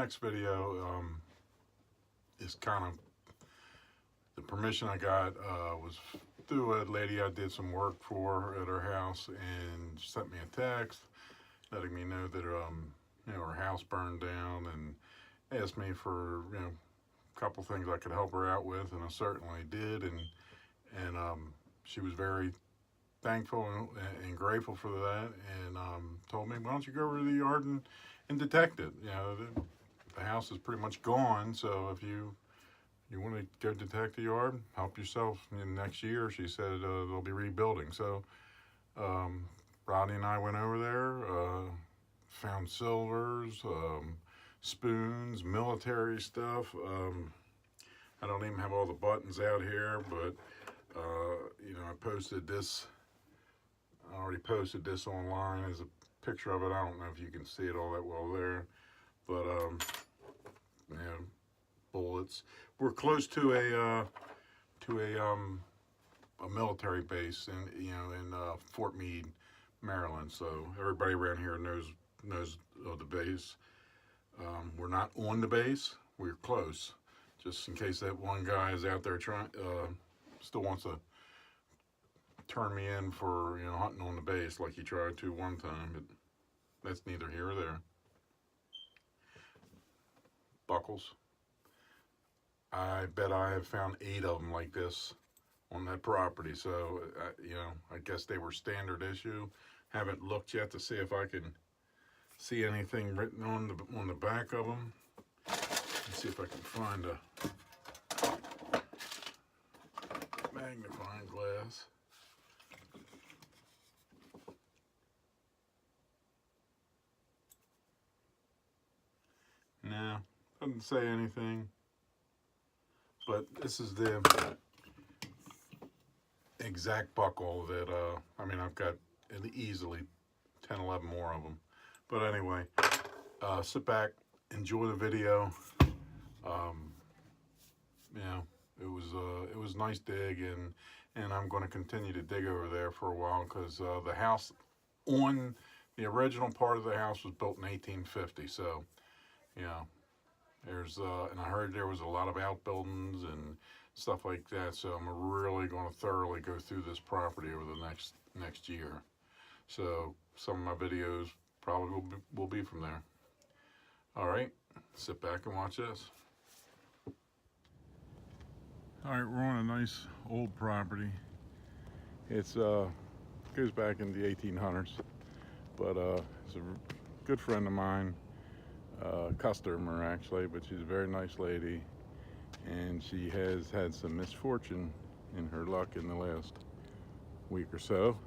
next video is kind of the permission I got was through a lady I did some work for at her house, and she sent me a text letting me know that her house burned down, and asked me for a couple things I could help her out with, and I certainly did, and she was very thankful and grateful for that, and told me, why don't you go over to the yard and detect it? The house is pretty much gone, so if you want to go detect the yard, help yourself. In next year, she said, they'll be rebuilding. So Rodney and I went over there, found silvers, spoons, military stuff. I don't even have all the buttons out here, but I posted this. I already posted this online as a picture of it. I don't know if you can see it all that well there, but bullets. We're close to a military base in Fort Meade, Maryland. So everybody around here knows of the base. We're not on the base. We're close, just in case that one guy is out there trying still wants to turn me in for hunting on the base like he tried to one time. But that's neither here or there. Buckles. I bet I have found 8 of them like this on that property. So, I guess they were standard issue. Haven't looked yet to see if I can see anything written on the back of them. Let's see if I can find a magnifying glass. No, doesn't say anything. But this is the exact buckle that, I've got easily 10, 11 more of them. But anyway, sit back, enjoy the video. It was a nice dig, and I'm going to continue to dig over there for a while, because the house on the original part of the house was built in 1850. So, there's and I heard there was a lot of outbuildings and stuff like that. So I'm really going to thoroughly go through this property over the next year. So some of my videos probably will be from there. All right, sit back and watch this. All right, we're on a nice old property. It's goes back in the 1800s, but it's a good friend of mine. Customer actually, but she's a very nice lady, and she has had some misfortune in her luck in the last week or so,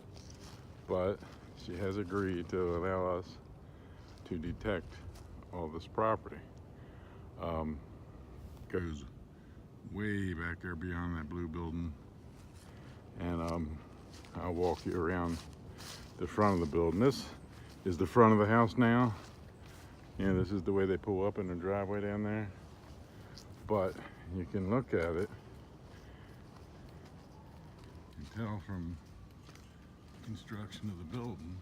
but she has agreed to allow us to detect all this property. Goes way back there beyond that blue building, and I'll walk you around the front of the building. This is the front of the house now. This is the way they pull up in the driveway down there. But you can look at it and tell from the construction of the building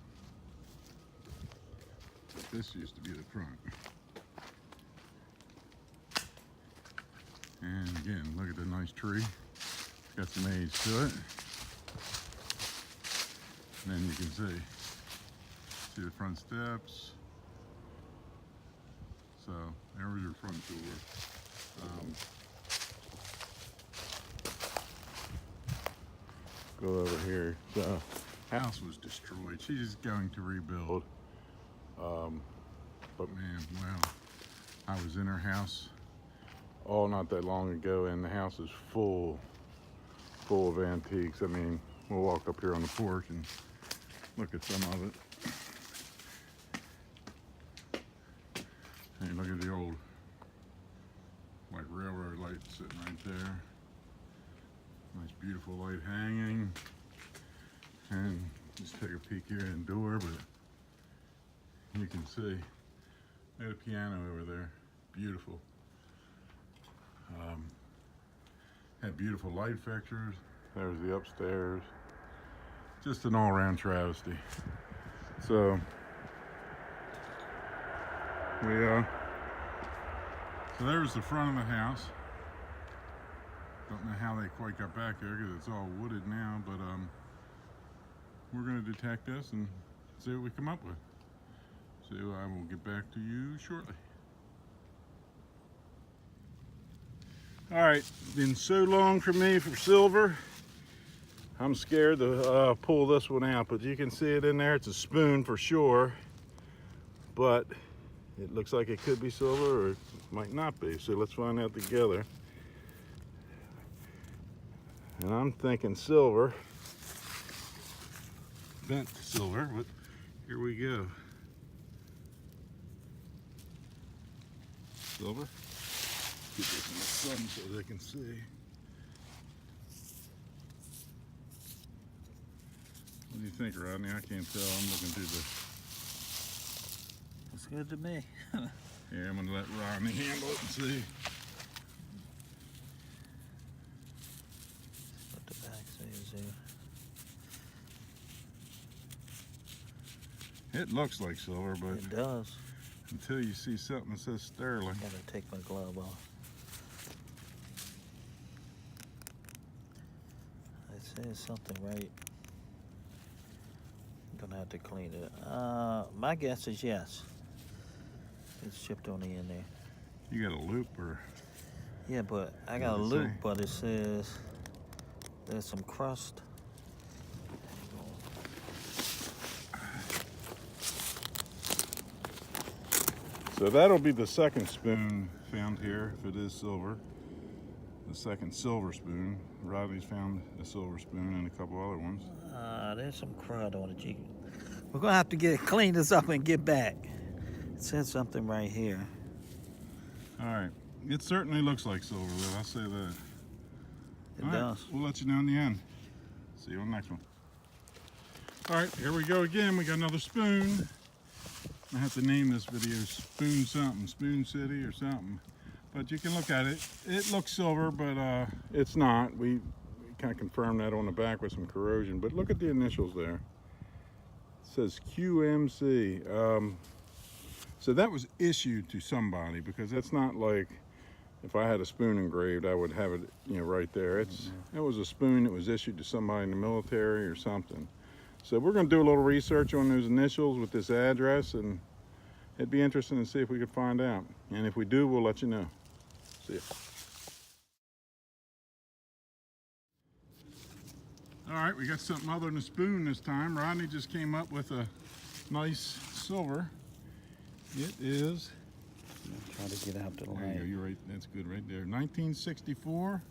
that this used to be the front. And again, look at the nice tree. It's got some age to it. And then you can see the front steps. So there's your front door. Go over here. So house was destroyed. She's going to rebuild. But man, wow. I was in her house not that long ago, and the house is full of antiques. We'll walk up here on the porch and look at some of it. Hey, look at the old railroad light sitting right there. Nice beautiful light hanging. And just take a peek here in the door, but you can see there's a piano over there. Beautiful. Had beautiful light fixtures. There's the upstairs. Just an all-around travesty. So we So there's the front of the house. Don't know how they quite got back there because it's all wooded now, but we're going to detect this and see what we come up with. So I will get back to you shortly. All right, been so long for me for silver. I'm scared to pull this one out, but you can see it in there. It's a spoon for sure, but it looks like it could be silver or it might not be. So let's find out together. And I'm thinking silver, bent silver, but here we go. Silver. Get this in the sun so they can see. What do you think, Rodney? I can't tell. I'm looking through the... Looks good to me. Yeah, I'm gonna let Rodney handle it and see. What the back says there. It looks like silver, but It does. until you see something that says sterling. Gotta take my glove off. It says something right. I'm gonna have to clean it. My guess is yes. It's chipped on the end there. You got a loop or... Yeah, but I got What a does it loop, say? but it says there's some crust. So that'll be the second spoon found here, if it is silver. The second silver spoon. Rodney's found a silver spoon and a couple other ones. There's some crud on it. We're gonna have to clean this up and get back. It says something right here. All right, it certainly looks like silver though, I'll say that. It All right, does. we'll let you know in the end. See you on the next one. All right, here we go again. We got another spoon. I have to name this video Spoon something, Spoon City or something. But you can look at it. It looks silver, but it's not. We kind of confirmed that on the back with some corrosion. But look at the initials there. It says QMC. So that was issued to somebody, because that's not like if I had a spoon engraved, I would have it, right there. It was a spoon that was issued to somebody in the military or something. So we're going to do a little research on those initials with this address, and it'd be interesting to see if we could find out. And if we do, we'll let you know. See ya. All right, we got something other than a spoon this time. Rodney just came up with a nice silver. It is... Try to get out the There you go, light. you're right, that's good right there. 1964.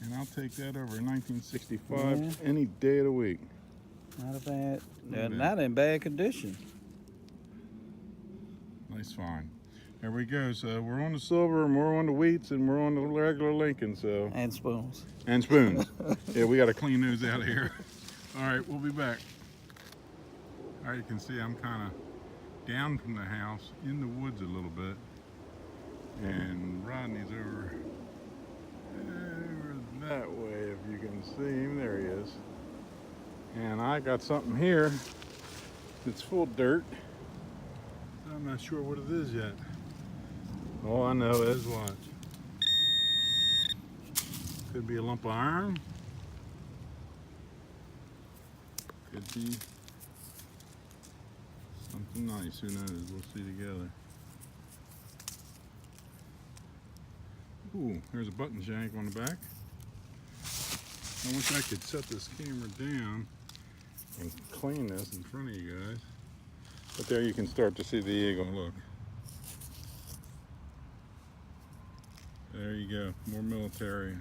And I'll take that over 1965 Yeah. any day of the week. Not a bad. They're bad. not in bad condition. Nice find. There we go. So we're on the silver, and we're on the wheats, and we're on the regular Lincoln. So And spoons. and spoons. Yeah, we got to clean those out of here. All right, we'll be back. All right, you can see I'm kind of down from the house in the woods a little bit, and Rodney's over that way. If you can see him, there he is. And I got something here that's full of dirt. I'm not sure what it is yet. All I know is what? Could be a lump of iron. Could be something nice. Who knows? We'll see together. Ooh, there's a button shank on the back. I wish I could set this camera down and clean this in front of you guys. But there you can start to see the eagle. Look. There you go. More military.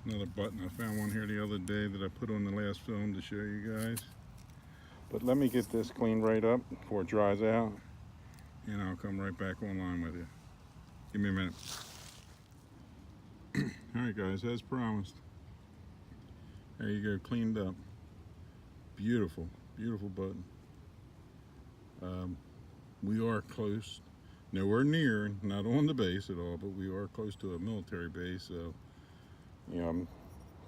Another button. I found one here the other day that I put on the last film to show you guys. But let me get this cleaned right up before it dries out, and I'll come right back online with you. Give me a minute. All right, guys, as promised. There you go, cleaned up. Beautiful, beautiful button. We are close, nowhere near, not on the base at all, but we are close to a military base, so I'm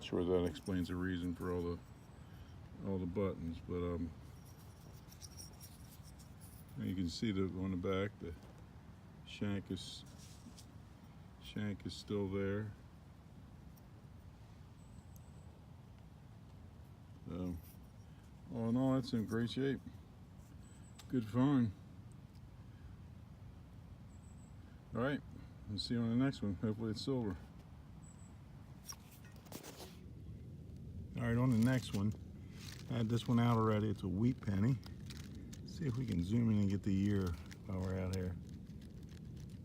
sure that explains the reason for all the buttons. But And you can see that on the back, the shank is still there. So, all in all, it's in great shape. Good find. All right, we'll see you on the next one. Hopefully it's silver. All right, on the next one, I had this one out already. It's a wheat penny. See if we can zoom in and get the year while we're out here.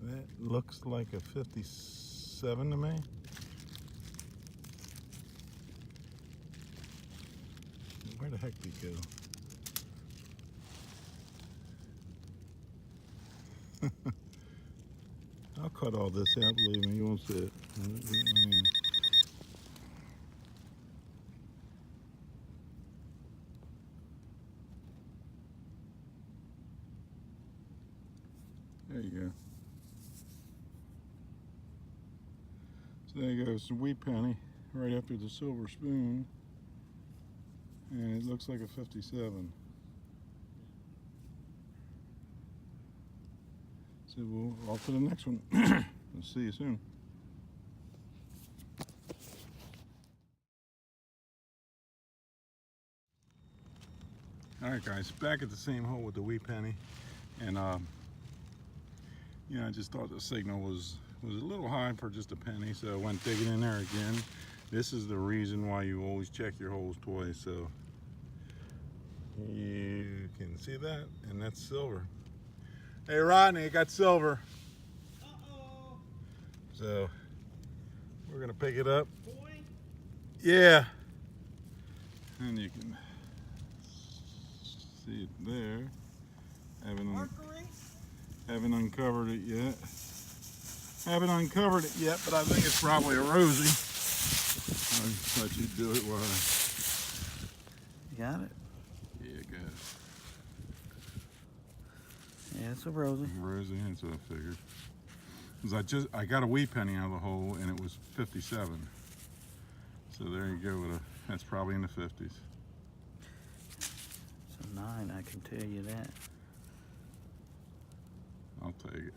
That looks like a 57 to me. Where the heck did he go? I'll cut all this out, believe me, you won't see it. There you go. So there you go, it's a wheat penny right after the silver spoon. And it looks like a 57. So we'll off to the next one. We'll see you soon. All right, guys, back at the same hole with the wheat penny, and you know, I just thought the signal was a little high for just a penny, so I went digging in there again. This is the reason why you always check your holes twice. So you can see that, and that's silver. Hey Rodney, I got silver. Uh-oh. So we're gonna pick it up. Boy. Yeah. And you can see it there. Haven't uncovered it yet. But I think it's probably a Rosie. I'll let you do it while You got it? Yeah, good. Yeah, it's a Rosie. Rosie, that's what I figured. Because I got a wheat penny out of the hole and it was 57. So there you go with that's probably in the 50s. It's a 9, I can tell you that. I'll take it.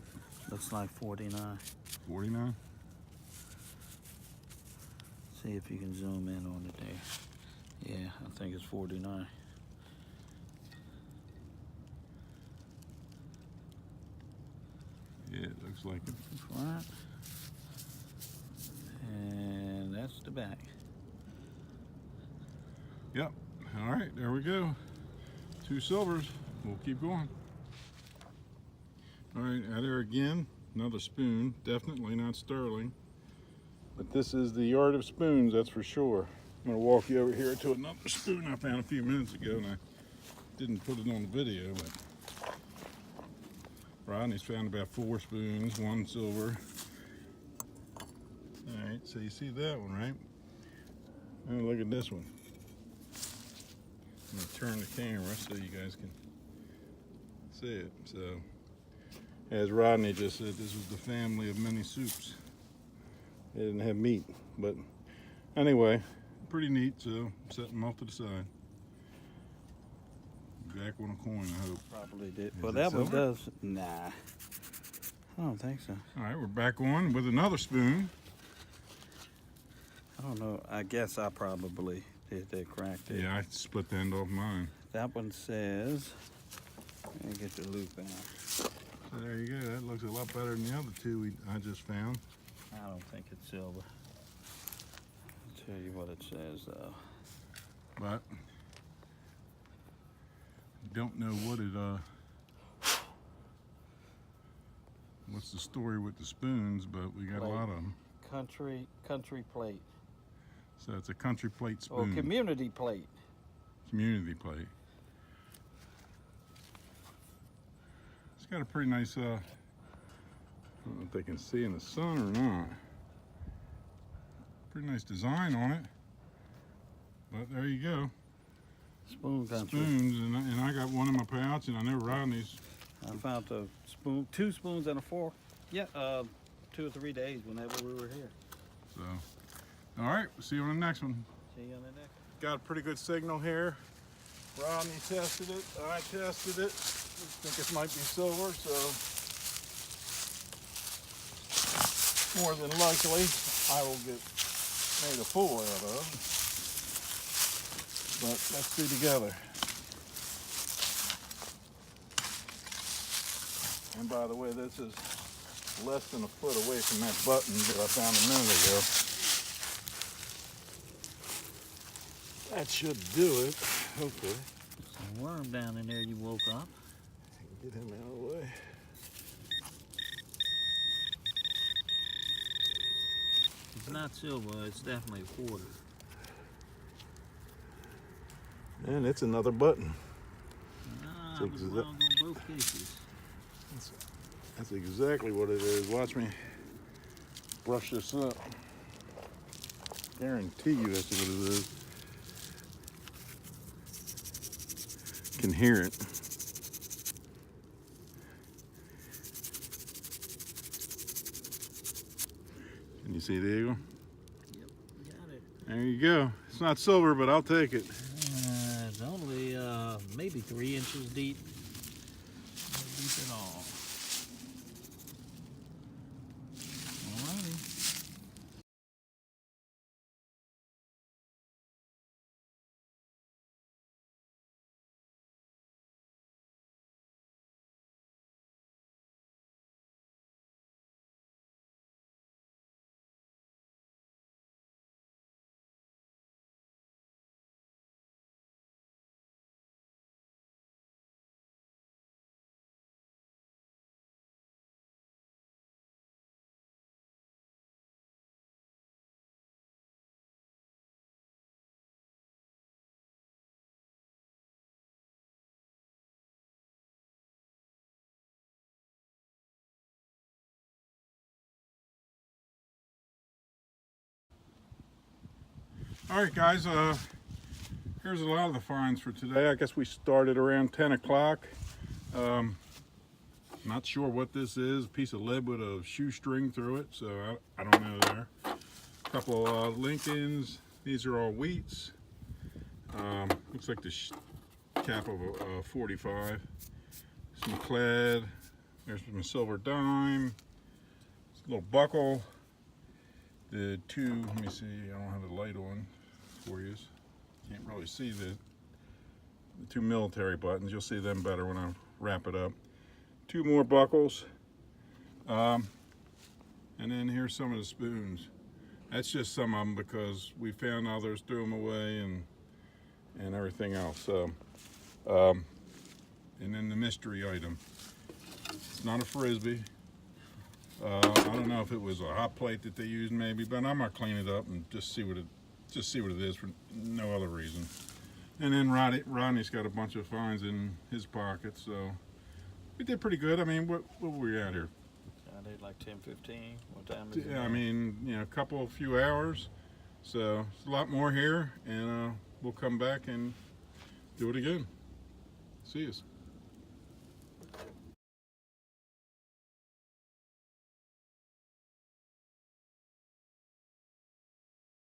Looks like 49. 49? See if you can zoom in on it there. Yeah, I think it's 49. Yeah, it looks like it. Front. And that's the back. Yep. All right, there we go. 2 silvers. We'll keep going. All right, out there again, another spoon. Definitely not sterling. But this is the yard of spoons, that's for sure. I'm gonna walk you over here to another spoon I found a few minutes ago, and I didn't put it on the video, but Rodney's found about 4 spoons, 1 silver. All right, so you see that one, right? And look at this one. I'm gonna turn the camera so you guys can see it. So, as Rodney just said, this was the family of many soups. They didn't have meat, but anyway, pretty neat. So, I'm setting them off to the side. Back on a coin, I hope. Probably did. Is Well, it that one silver? does. Nah. I don't think so. All right, we're back on with another spoon. I don't know. I guess I probably did that crack there. Yeah, I split the end off mine. That one says, let me get the loop out. So there you go. That looks a lot better than the other 2 I just found. I don't think it's silver. I'll tell you what it says though. But don't know what what's the story with the spoons, but we got a lot of them. Country plate. So it's a country plate Or spoon. community plate. Community plate. It's got a pretty nice, I don't know if they can see in the sun or not. Pretty nice design on it. But there you go. Spoon country. Spoons, and I got one in my pouch, and I know Rodney's. I found a spoon, 2 spoons and a fork. Yeah, 2 or 3 days whenever we were here. So, all right, we'll see you on the next one. See you on the next. Got a pretty good signal here. Rodney tested it. I tested it. I think it might be silver, so more than likely I will get made a fool out of. But let's see together. And by the way, this is less than a foot away from that button that I found a minute ago. That should do it, hopefully. Some worm down in there you woke up. Get him out of the way. It's not silver, it's definitely a quarter. And it's another button. Ah, So it was wrong on both cases. That's exactly what it is. Watch me brush this up. Guarantee you that's what it is. Can hear it. Can you see the eagle? Yep, got it. There you go. It's not silver, but I'll take it. It's only maybe 3 inches deep. Not deep at all. Alrighty. All right, guys. Here's a lot of the finds for today. I guess we started around 10 o'clock. Not sure what this is. A piece of lead with a shoestring through it, so I don't know there. A couple of Lincolns. These are all wheats. Looks like the cap of a 45. Some clad. There's some silver dime. A little buckle. The two, let me see, I don't have the light on for you. Can't really see the two military buttons. You'll see them better when I wrap it up. 2 more buckles. And then here's some of the spoons. That's just some of them because we found others, threw them away, and everything else. So, and then the mystery item. It's not a Frisbee. I don't know if it was a hot plate that they used maybe, but I'm gonna clean it up and just see what it is for no other reason. And then Rodney's got a bunch of finds in his pocket, so we did pretty good. I mean, what were we at here? I did like 10:15. What time is it? Yeah, I mean, you know, a few hours. So it's a lot more here, and we'll come back and do it again. See you.